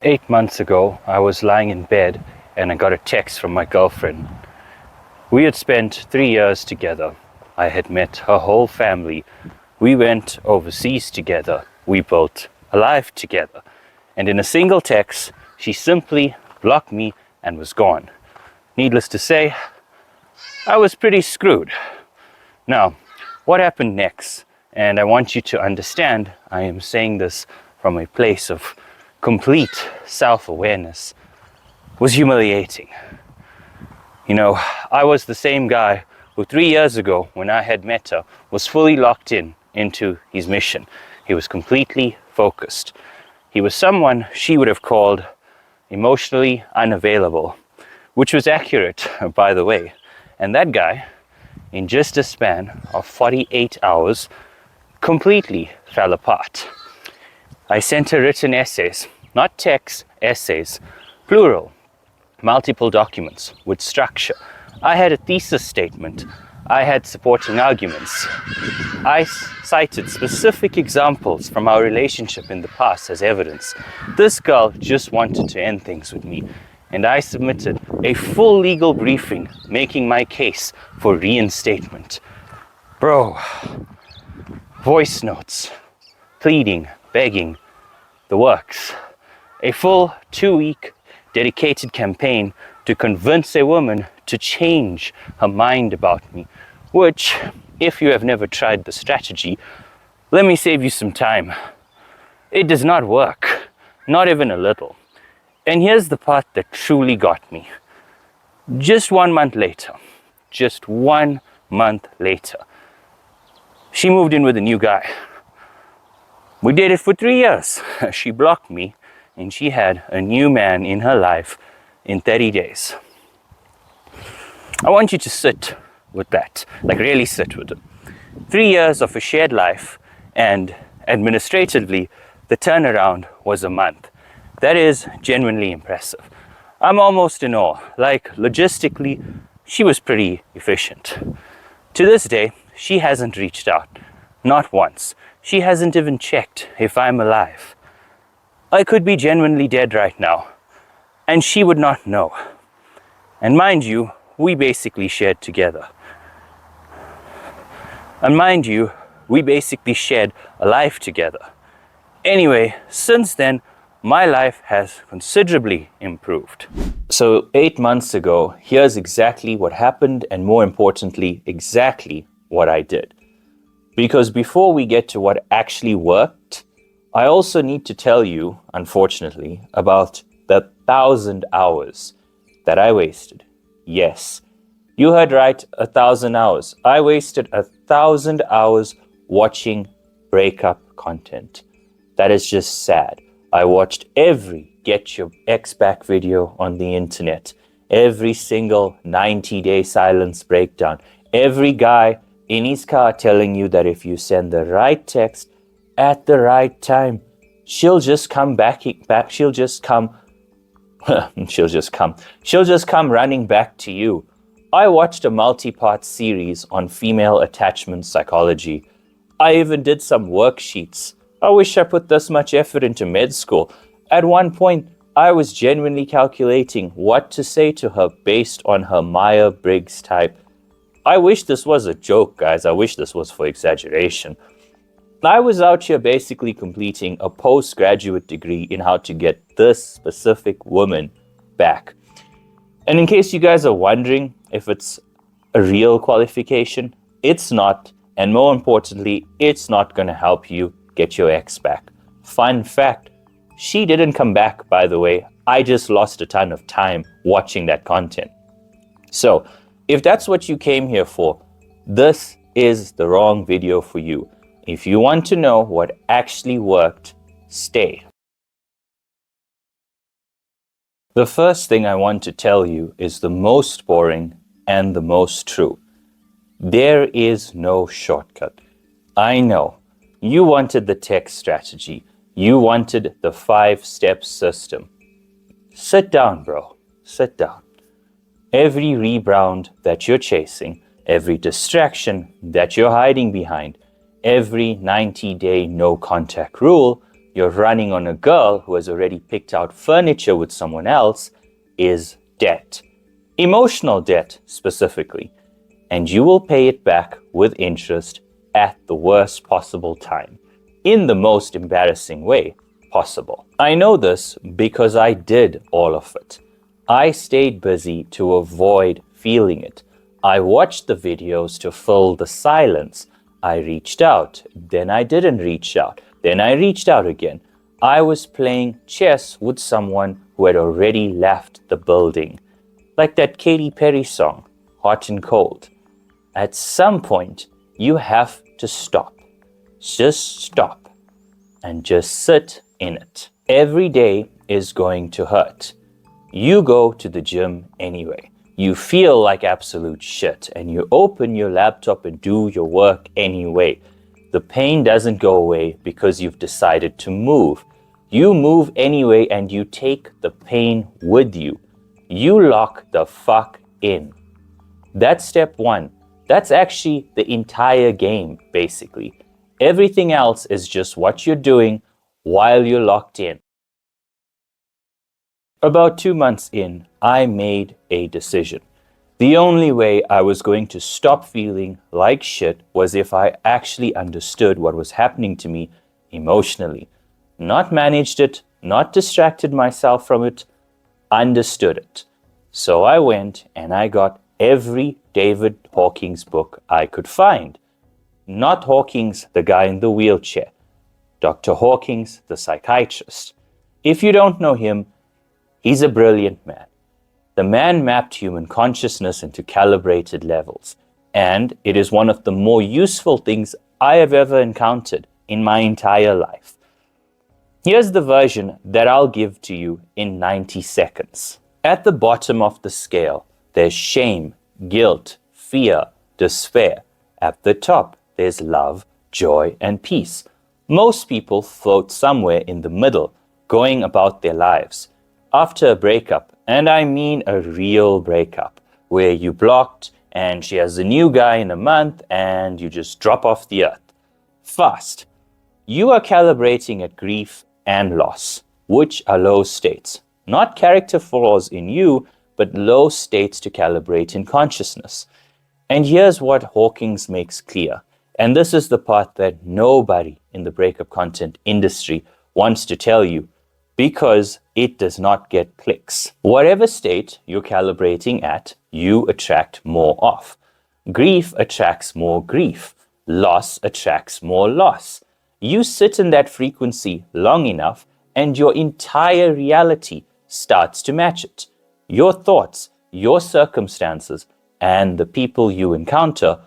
8 months ago, I was lying in bed and I got a text from my girlfriend. We had spent 3 years together. I had met her whole family. We went overseas together. We built a life together. And in a single text, she simply blocked me and was gone. Needless to say, I was pretty screwed. Now, what happened next? And I want you to understand, I am saying this from a place of complete self-awareness, was humiliating. You know, I was the same guy who 3 years ago, when I had met her, was fully locked into his mission. He was completely focused. He was someone she would have called emotionally unavailable, which was accurate, by the way. And that guy, in just a span of 48 hours, completely fell apart. I sent her written essays, not texts, essays, plural, multiple documents with structure. I had a thesis statement. I had supporting arguments. I cited specific examples from our relationship in the past as evidence. This girl just wanted to end things with me, and I submitted a full legal briefing making my case for reinstatement. Bro, voice notes, pleading, begging, the works. A full 2-week dedicated campaign to convince a woman to change her mind about me, which, if you have never tried the strategy, let me save you some time. It does not work, not even a little. And here's the part that truly got me. Just 1 month later, she moved in with a new guy. We dated for 3 years. She blocked me, and she had a new man in her life in 30 days. I want you to sit with that, like really sit with it. 3 years of a shared life, and administratively, the turnaround was a month. That is genuinely impressive. I'm almost in awe. Like, logistically, she was pretty efficient. To this day, she hasn't reached out, not once. She hasn't even checked if I'm alive. I could be genuinely dead right now, and she would not know. And mind you, we basically shared together. And mind you, we basically shared a life together. Anyway, since then, my life has considerably improved. So 8 months ago, here's exactly what happened, and more importantly, exactly what I did. Because before we get to what actually worked, I also need to tell you, unfortunately, about the 1,000 hours that I wasted. Yes, you heard right, 1,000 hours. I wasted 1,000 hours watching breakup content. That is just sad. I watched every Get Your Ex Back video on the internet, every single 90-day silence breakdown, every guy in his car telling you that if you send the right text at the right time, she'll just come running back to you. I watched a multi-part series on female attachment psychology. I even did some worksheets. I wish I put this much effort into med school. At one point, I was genuinely calculating what to say to her based on her Myers-Briggs type. I wish this was a joke, guys. I wish this was for exaggeration. I was out here basically completing a postgraduate degree in how to get this specific woman back. And in case you guys are wondering if it's a real qualification, it's not. And more importantly, it's not going to help you get your ex back. Fun fact, she didn't come back, by the way. I just lost a ton of time watching that content. So, if that's what you came here for, this is the wrong video for you. If you want to know what actually worked, stay. The first thing I want to tell you is the most boring and the most true. There is no shortcut. I know. You wanted the text strategy. You wanted the 5-step system. Sit down, bro. Sit down. Every rebound that you're chasing, every distraction that you're hiding behind, every 90-day no contact rule you're running on a girl who has already picked out furniture with someone else is debt. Emotional debt, specifically. And you will pay it back with interest at the worst possible time, in the most embarrassing way possible. I know this because I did all of it. I stayed busy to avoid feeling it. I watched the videos to fill the silence. I reached out, then I didn't reach out, then I reached out again. I was playing chess with someone who had already left the building. Like that Katy Perry song, Hot and Cold. At some point, you have to stop. Just stop and just sit in it. Every day is going to hurt. You go to the gym anyway. You feel like absolute shit and you open your laptop and do your work anyway. The pain doesn't go away because you've decided to move. You move anyway and you take the pain with you. You lock the fuck in. That's step one. That's actually the entire game, basically. Everything else is just what you're doing while you're locked in. About 2 months in, I made a decision. The only way I was going to stop feeling like shit was if I actually understood what was happening to me emotionally. Not managed it, not distracted myself from it, understood it. So I went and I got every David Hawkins book I could find. Not Hawkins, the guy in the wheelchair. Dr. Hawkins, the psychiatrist. If you don't know him, he's a brilliant man. The man mapped human consciousness into calibrated levels, and it is one of the more useful things I have ever encountered in my entire life. Here's the version that I'll give to you in 90 seconds. At the bottom of the scale, there's shame, guilt, fear, despair. At the top, there's love, joy, and peace. Most people float somewhere in the middle, going about their lives. After a breakup, and I mean a real breakup, where you blocked and she has a new guy in a month and you just drop off the earth. Fast. You are calibrating at grief and loss, which are low states. Not character flaws in you, but low states to calibrate in consciousness. And here's what Hawkins makes clear. And this is the part that nobody in the breakup content industry wants to tell you, because it does not get clicks. Whatever state you're calibrating at, you attract more of. Grief attracts more grief. Loss attracts more loss. You sit in that frequency long enough and your entire reality starts to match it. Your thoughts, your circumstances, and the people you encounter,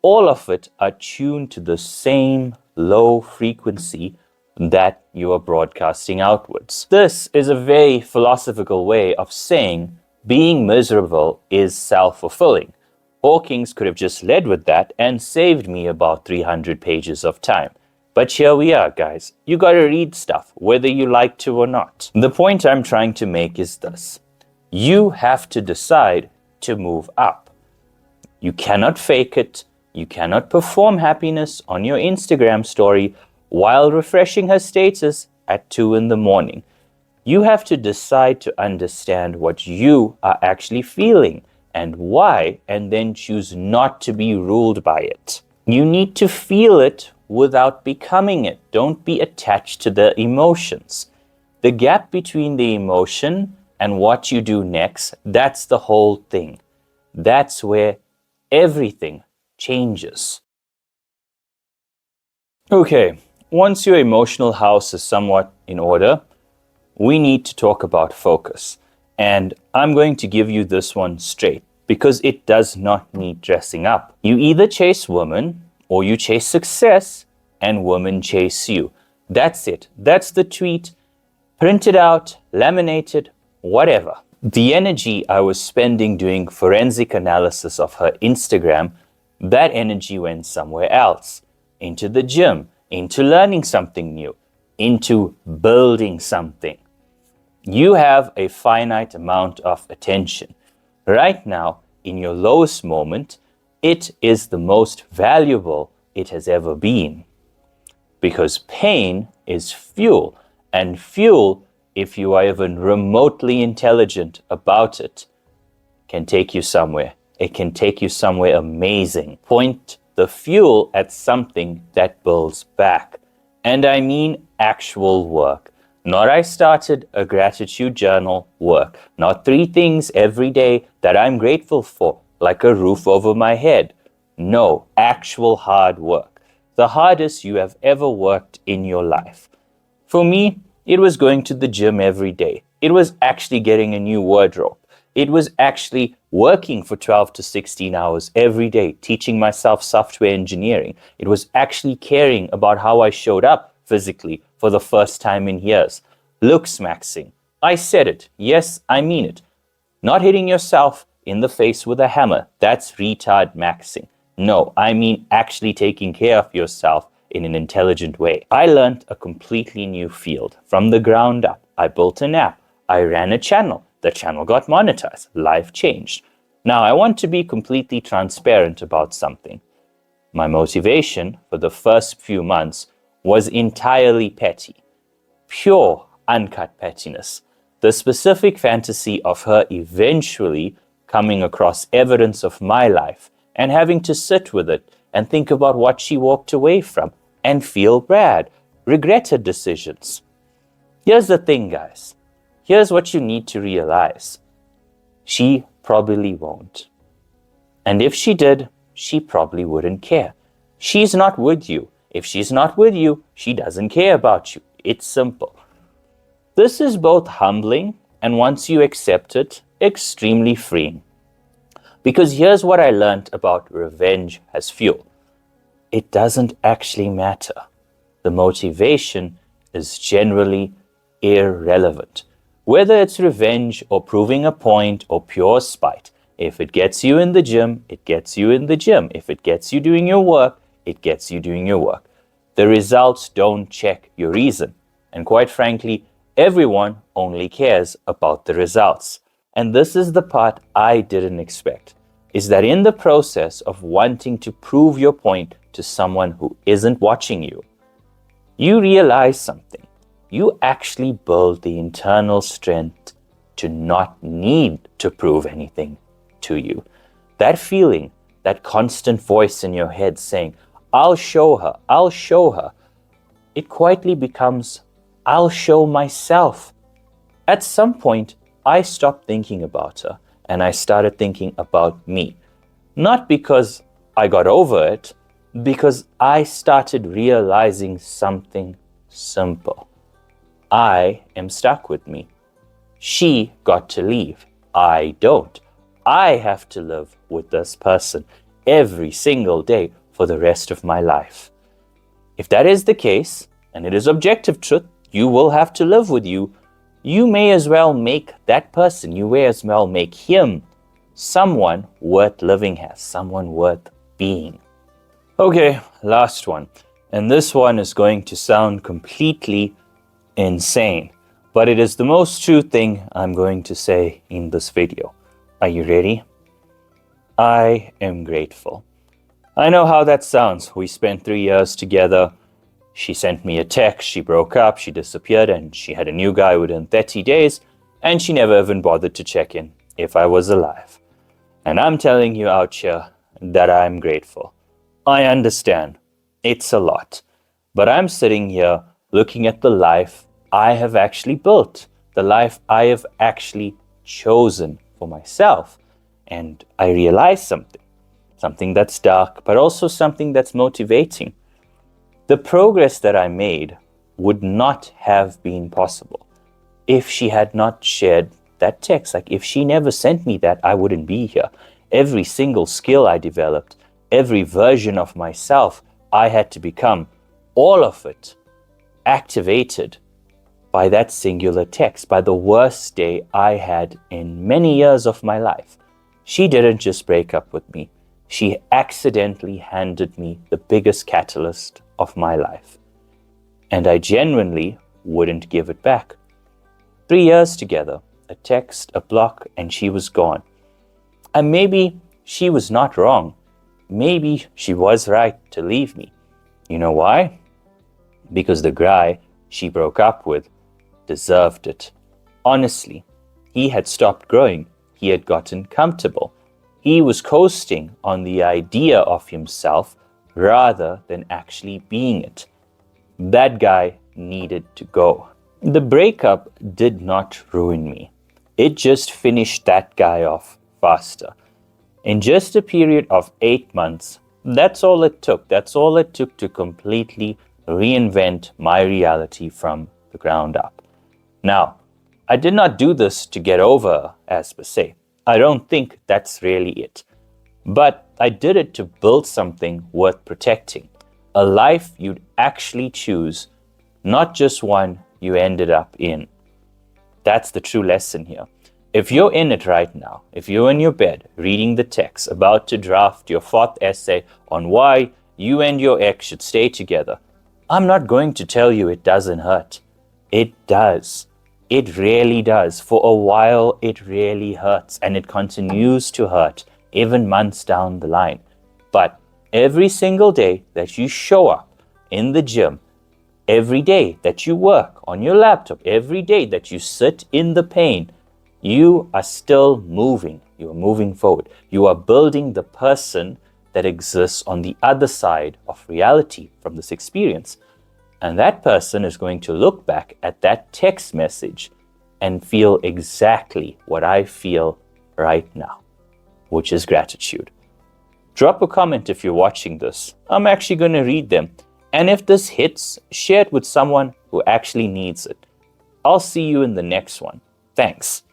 all of it are tuned to the same low frequency that you are broadcasting outwards. This is a very philosophical way of saying being miserable is self-fulfilling. Hawkins could have just led with that and saved me about 300 pages of time. But here we are, guys. You gotta read stuff, whether you like to or not. The point I'm trying to make is this. You have to decide to move up. You cannot fake it. You cannot perform happiness on your Instagram story while refreshing her status at 2 in the morning. You have to decide to understand what you are actually feeling and why, and then choose not to be ruled by it. You need to feel it without becoming it. Don't be attached to the emotions. The gap between the emotion and what you do next, that's the whole thing. That's where everything changes. Okay. Once your emotional house is somewhat in order, we need to talk about focus. And I'm going to give you this one straight because it does not need dressing up. You either chase women or you chase success and women chase you. That's it. That's the tweet. Print it out, laminate it, whatever. The energy I was spending doing forensic analysis of her Instagram, that energy went somewhere else. Into the gym. Into learning something new, into building something. You have a finite amount of attention. Right now, in your lowest moment, it is the most valuable it has ever been. because pain is fuel, and fuel, if you are even remotely intelligent about it, can take you somewhere. It can take you somewhere amazing. Point the fuel at something that builds back. And I mean actual work. Not I started a gratitude journal work. Not 3 things every day that I'm grateful for, like a roof over my head. No, actual hard work. The hardest you have ever worked in your life. For me, it was going to the gym every day. It was actually getting a new wardrobe. It was actually working for 12 to 16 hours every day, teaching myself software engineering. It was actually caring about how I showed up physically for the first time in years. Looks maxing. I said it. Yes, I mean it. Not hitting yourself in the face with a hammer. That's retard maxing. No, I mean actually taking care of yourself in an intelligent way. I learned a completely new field from the ground up. I built an app. I ran a channel. The channel got monetized. Life changed. Now, I want to be completely transparent about something. My motivation for the first few months was entirely petty. Pure, uncut pettiness. The specific fantasy of her eventually coming across evidence of my life and having to sit with it and think about what she walked away from and feel bad, regret her decisions. Here's the thing, guys. Here's what you need to realize. She probably won't. And if she did, she probably wouldn't care. She's not with you. If she's not with you, she doesn't care about you. It's simple. This is both humbling and, once you accept it, extremely freeing. Because here's what I learned about revenge as fuel. It doesn't actually matter. The motivation is generally irrelevant. Whether it's revenge or proving a point or pure spite, if it gets you in the gym, it gets you in the gym. If it gets you doing your work, it gets you doing your work. The results don't check your reason. And quite frankly, everyone only cares about the results. And this is the part I didn't expect, is that in the process of wanting to prove your point to someone who isn't watching you, you realize something. You actually build the internal strength to not need to prove anything to you. That feeling, that constant voice in your head saying, I'll show her, it quietly becomes, I'll show myself. At some point, I stopped thinking about her and I started thinking about me. Not because I got over it, because I started realizing something simple. I am stuck with me. She got to leave. I don't. I have to live with this person every single day for the rest of my life. If that is the case, and it is objective truth, you will have to live with you. You may as well make that person, you may as well make him someone worth living as, someone worth being. Okay, last one. And this one is going to sound completely insane, but it is the most true thing I'm going to say in this video. Are you ready? I am grateful. I know how that sounds. We spent 3 years together. She sent me a text, she broke up, she disappeared, and she had a new guy within 30 days, and she never even bothered to check in if I was alive. And I'm telling you out here that I'm grateful. I understand. It's a lot. But I'm sitting here looking at the life I have actually built, the life I have actually chosen for myself. And I realize something that's dark, but also something that's motivating. The progress that I made would not have been possible if she had not shared that text. Like, if she never sent me that, I wouldn't be here. Every single skill I developed, every version of myself I had to become, all of it activated by that singular text, by the worst day I had in many years of my life. She didn't just break up with me. She accidentally handed me the biggest catalyst of my life. And I genuinely wouldn't give it back. 3 years together, a text, a block, and she was gone. And maybe she was not wrong. Maybe she was right to leave me. You know why? because the guy she broke up with deserved it. Honestly, he had stopped growing. He had gotten comfortable. He was coasting on the idea of himself rather than actually being it. That guy needed to go. The breakup did not ruin me. It just finished that guy off faster. In just a period of 8 months, that's all it took. That's all it took to completely reinvent my reality from the ground up. Now, I did not do this to get over, as per se. I don't think that's really it. But I did it to build something worth protecting. A life you'd actually choose, not just one you ended up in. That's the true lesson here. If you're in it right now, if you're in your bed reading the text, about to draft your 4th essay on why you and your ex should stay together, I'm not going to tell you it doesn't hurt. It does. It really does. For a while, it really hurts, and it continues to hurt, even months down the line. But every single day that you show up in the gym, every day that you work on your laptop, every day that you sit in the pain, you are still moving. You are moving forward. You are building the person that exists on the other side of reality from this experience. And that person is going to look back at that text message and feel exactly what I feel right now, which is gratitude. Drop a comment if you're watching this. I'm actually going to read them. And if this hits, share it with someone who actually needs it. I'll see you in the next one. Thanks.